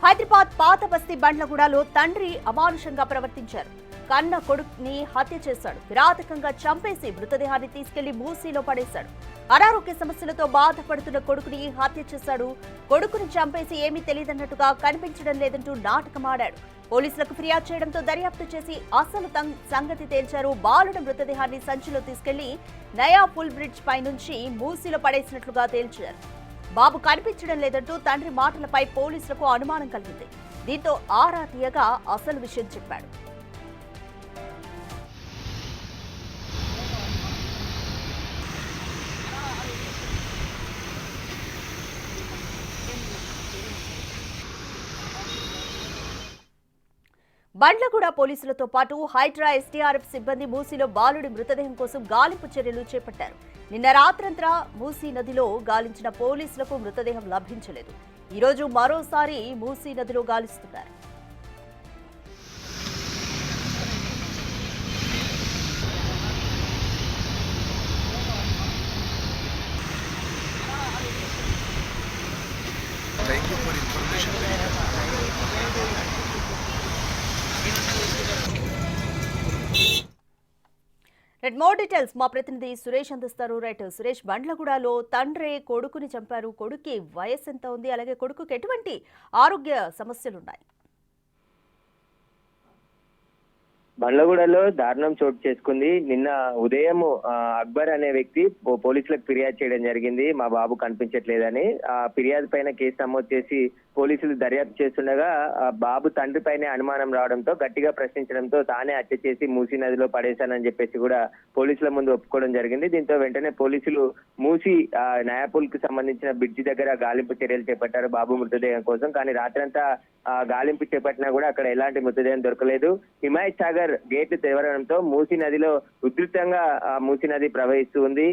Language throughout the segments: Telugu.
హైదరాబాద్ పాత బస్తీ బండ్లగూడలో తండ్రి అమానుషంగా ప్రవర్తించారు. కన్న కొడుకుని హత్య చేశాడు. కిరాతకంగా చంపేసి మృతదేహాన్ని తీసుకెళ్లి మూసీలో పడేశాడు. అనారోగ్య సమస్యలతో బాధపడుతున్న కొడుకుని హత్య చేశాడు. కొడుకుని చంపేసి ఏమీ తెలియదన్నట్టుగా కనిపించడం లేదంటూ నాటకమాడాడు. పోలీసులకు ఫిర్యాదు చేయడంతో దర్యాప్తు చేసి అసలు సంగతి తేల్చారు. బాలుడి మృతదేహాన్ని సంచిలో తీసుకెళ్లి నయా ఫుల్ బ్రిడ్జ్ పై నుంచి మూసీలో పడేసినట్లుగా తేల్చారు. బాబు కనిపించడం లేదంటూ తండ్రి మాటలపై పోలీసులకు అనుమానం కలిగింది. దీంతో ఆరా తీయగా అసలు విషయం చెప్పాడు. బండ్లగూడ పోలీసులతో పాటు హైడ్రా ఎస్టీఆర్ఎఫ్ సిబ్బంది మూసీలో బాలుడి మృతదేహం కోసం గాలింపు చర్యలు చేపట్టారు. నిన్న రాత్రంతా మూసీ నదిలో గాలించిన పోలీసులకు మృతదేహం లభించలేదు. ఈ రోజు మరోసారి మూసీ నదిలో గాలిస్తున్నారు. మోర్ డీటెయిల్స్ మా ప్రతినిధి సురేష్ అందిస్తారు. సురేష్, బండ్లగూడలో తండ్రి కొడుకుని చంపారు. కొడుకు వయసు ఎంత ఉంది? అలాగే కొడుకుకి ఎటువంటి ఆరోగ్య సమస్యలున్నాయి? బండ్లగూడలో దారుణం చోటు చేసుకుంది. నిన్న ఉదయం అక్బర్ అనే వ్యక్తి పోలీసులకు ఫిర్యాదు చేయడం జరిగింది. మా బాబు కనిపించట్లేదని. ఆ ఫిర్యాదు పైన కేసు నమోదు చేసి పోలీసులు దర్యాప్తు చేస్తుండగా బాబు తండ్రి పైనే అనుమానం రావడంతో గట్టిగా ప్రశ్నించడంతో తానే హత్య చేసి మూసీ నదిలో పడేశానని చెప్పేసి కూడా పోలీసుల ముందు ఒప్పుకోవడం జరిగింది. దీంతో వెంటనే పోలీసులు మూసీ నయాపూల్ కు సంబంధించిన బ్రిడ్జి దగ్గర గాలింపు చర్యలు చేపట్టారు బాబు మృతదేహం కోసం. కానీ రాత్రంతా గాలింపు చేపట్టినా కూడా అక్కడ ఎలాంటి మృతదేహం దొరకలేదు. హిమాయత్ సాగర్ గేట్లు తెరవడంతో మూసీ నదిలో ఉధృతంగా మూసీ నది ప్రవహిస్తూ ఉంది.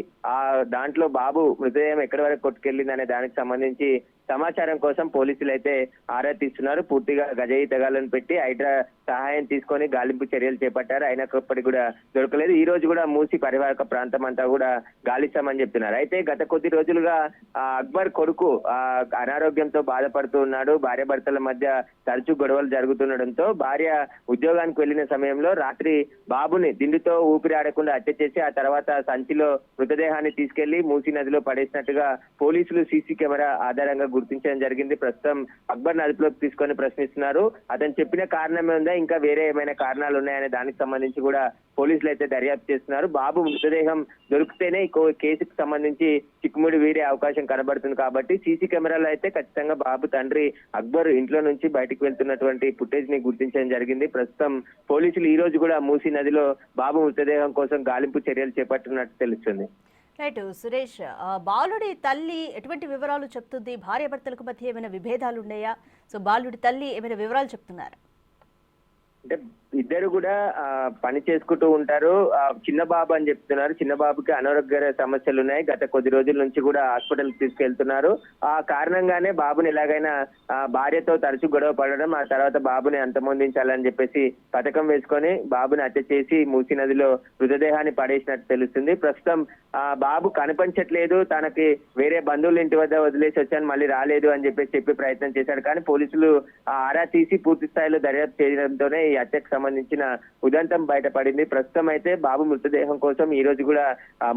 దాంట్లో బాబు మృతదేహం ఎక్కడి వరకు కొట్టుకెళ్లింది అనే దానికి సంబంధించి సమాచారం కోసం పోలీసులు అయితే ఆరా తీస్తున్నారు. పూర్తిగా గజయితగాలను పెట్టి హైడ్రా సహాయం తీసుకొని గాలింపు చర్యలు చేపట్టారు. అయినప్పటికీ కూడా దొరకలేదు. ఈ రోజు కూడా మూసి పరివాహక ప్రాంతం అంతా కూడా గాలిస్తామని చెప్తున్నారు. అయితే గత కొద్ది రోజులుగా అక్బర్ కొడుకు అనారోగ్యంతో బాధపడుతూ ఉన్నాడు. భార్య భర్తల మధ్య తరచూ గొడవలు జరుగుతుండడంతో భార్య ఉద్యోగానికి వెళ్లిన సమయంలో రాత్రి బాబుని దిండుతో ఊపిరి ఆడకుండా హత్య చేసి ఆ తర్వాత సంచిలో మృతదేహాన్ని తీసుకెళ్లి మూసీ నదిలో పడేసినట్టుగా పోలీసులు సీసీ కెమెరా ఆధారంగా గుర్తించడం జరిగింది. ప్రస్తుతం అక్బర్ అదుపులోకి తీసుకొని ప్రశ్నిస్తున్నారు. అతను చెప్పిన కారణమే ఉందా, ఇంకా వేరే ఏమైనా కారణాలు ఉన్నాయనే దానికి సంబంధించి కూడా పోలీసులు అయితే దర్యాప్తు చేస్తున్నారు. బాబు మృతదేహం దొరికితేనే కేసుకు సంబంధించి చిక్కుముడి వీడే అవకాశం కనబడుతుంది కాబట్టి సీసీ కెమెరాలో అయితే ఖచ్చితంగా బాబు తండ్రి అక్బర్ ఇంట్లో నుంచి బయటకు వెళ్తున్నటువంటి ఫుటేజ్ ని గుర్తించడం జరిగింది. ప్రస్తుతం పోలీసులు ఈ రోజు కూడా మూసీ నదిలో బాబు మృతదేహం కోసం గాలింపు చర్యలు చేపట్టినట్టు తెలుస్తుంది. సురేష్, బాలుడి తల్లి ఎటువంటి వివరాలు చెప్తుంది? భార్య భర్తలకు మధ్య ఏమైనా విభేదాలు ఉన్నాయా? సో బాలుడి తల్లి ఏమైనా వివరాలు చెప్తున్నారు? అంటే ఇద్దరు కూడా పని చేసుకుంటూ ఉంటారు. చిన్న బాబు అని చెప్తున్నారు. చిన్న బాబుకి అనారోగ్య సమస్యలు ఉన్నాయి. గత కొద్ది రోజుల నుంచి కూడా హాస్పిటల్ కి తీసుకెళ్తున్నారు. ఆ కారణంగానే బాబుని ఎలాగైనా భార్యతో తరచూ గొడవ పడడం, ఆ తర్వాత బాబుని అంతమొందించాలని చెప్పేసి పథకం వేసుకొని బాబుని హత్య చేసి మూసీ నదిలో మృతదేహాన్ని పడేసినట్టు తెలుస్తుంది. ప్రస్తుతం బాబు కనిపించట్లేదు, తనకి వేరే బంధువుల ఇంటి వద్ద వదిలేసి వచ్చాను, మళ్ళీ రాలేదు అని చెప్పి ప్రయత్నం చేశాడు. కానీ పోలీసులు ఆరా తీసి పూర్తి స్థాయిలో దర్యాప్తు చేయడంతోనే ఈ హత్యకు సంబంధించిన ఉదంతం బయటపడింది. ప్రస్తుతం అయితే బాబు మృతదేహం కోసం ఈ రోజు కూడా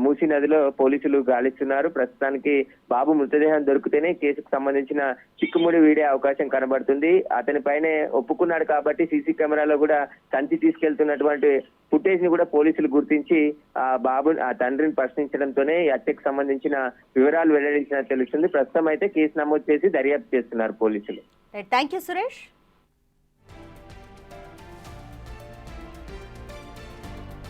మూసీ నదిలో పోలీసులు గాలిస్తున్నారు. ప్రస్తుతానికి బాబు మృతదేహం దొరికితేనే కేసుకు సంబంధించిన చిక్కుముడి వీడే అవకాశం కనబడుతుంది. అతని పైనే ఒప్పుకున్నాడు కాబట్టి సీసీ కెమెరాలో కూడా సంచి తీసుకెళ్తున్నటువంటి ఫుటేజ్ ని కూడా పోలీసులు గుర్తించి ఆ తండ్రిని ప్రశ్నించడంతోనే ఈ హత్యకు సంబంధించిన వివరాలు వెల్లడించినట్టు తెలుస్తుంది. ప్రస్తుతం అయితే కేసు నమోదు చేసి దర్యాప్తు చేస్తున్నారు పోలీసులు. Thank you Suresh.